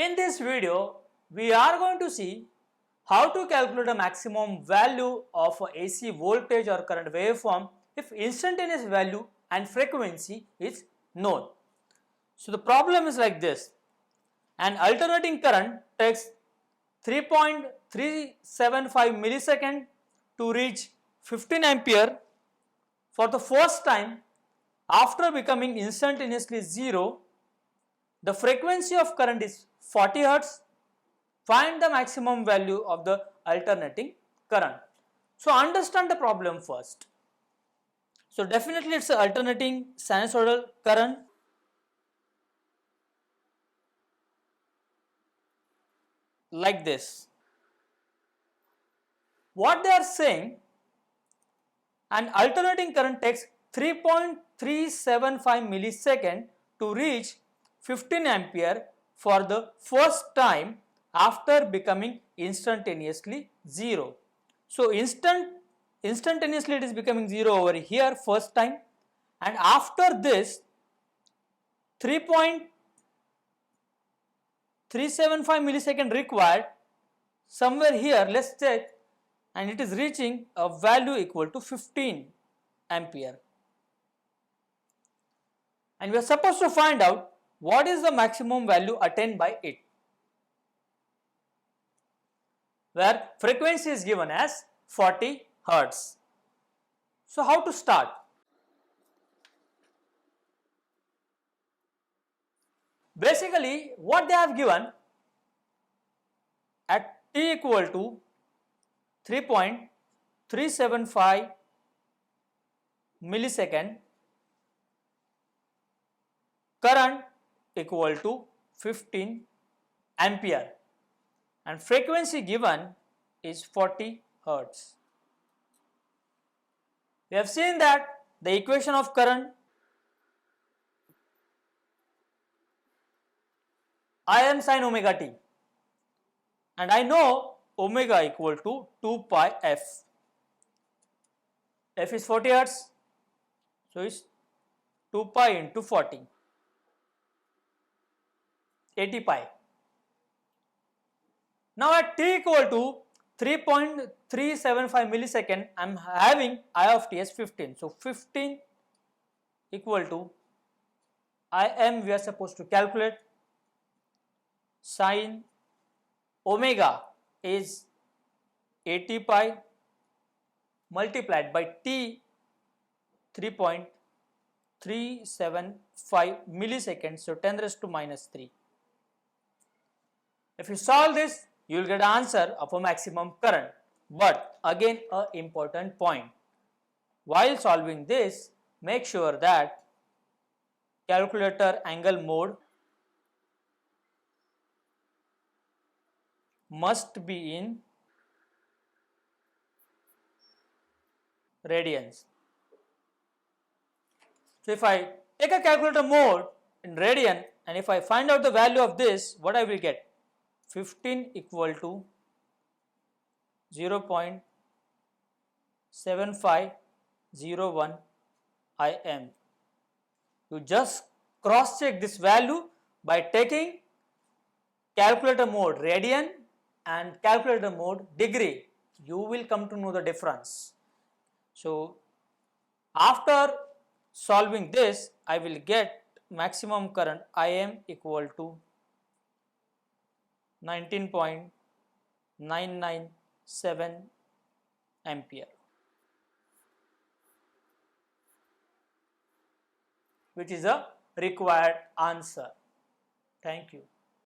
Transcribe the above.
In this video, we are going to see how to calculate a maximum value of a AC voltage or current waveform if instantaneous value and frequency is known. So the problem is like this: an alternating current takes 3.375 millisecond to reach 15 ampere for the first time after becoming instantaneously zero. The frequency of current is 40 Hz. Find the maximum value of the alternating current. So understand the problem first. So definitely it's an alternating sinusoidal current. Like this. What they are saying, an alternating current takes 3.375 millisecond to reach 15 ampere for the first time after becoming instantaneously zero. So instantaneously it is becoming zero over here first time, and after this 3.375 millisecond required somewhere here, let's check, and it is reaching a value equal to 15 ampere. And we are supposed to find out what is the maximum value attained by it, where frequency is given as 40 Hz. So how to start? Basically what they have given, at t equal to 3.375 millisecond, current equal to 15 ampere and frequency given is 40 Hz. We have seen that the equation of current, I am sin omega t, and I know omega equal to 2 pi f. F is 40 Hz, so it's 2 pi into 40, 80 pi. Now at t equal to 3.375 millisecond, I am having I of t as 15. So 15 equal to I m, we are supposed to calculate. Sin omega is 80 pi multiplied by t 3.375 milliseconds, so 10 raised to minus 3. If you solve this, you will get an answer of a maximum current. But again, an important point: while solving this, make sure that calculator angle mode must be in radians. So if I take a calculator mode in radian, and if I find out the value of this, what I will get? 15 equal to 0.7501 Im. You just cross check this value by taking calculator mode radian and calculator mode degree. You will come to know the difference. So after solving this, I will get maximum current Im equal to 19.997 ampere, which is a required answer. Thank you.